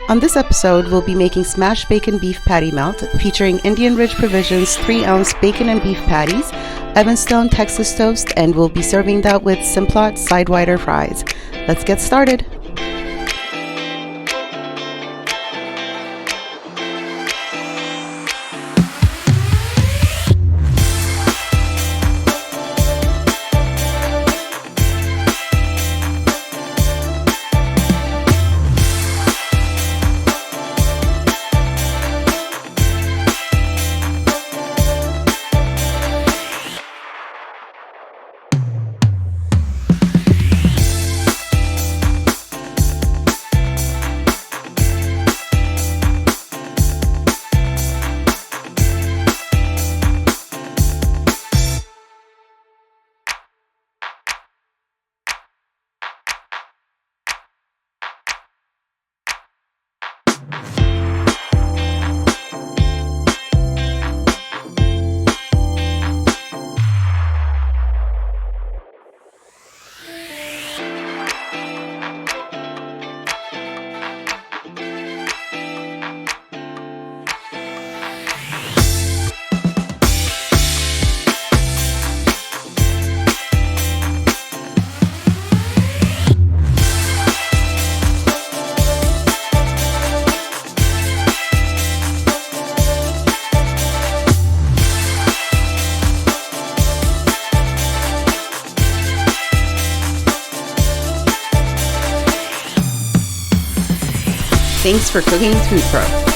On this episode, we'll be making smashed bacon beef patty melt featuring Indian Ridge Provisions 3-ounce bacon and beef patties, Evanstone Texas toast, and we'll be serving that with Simplot Sidewinder Fries. Let's get started. Thanks for cooking with FoodPRO.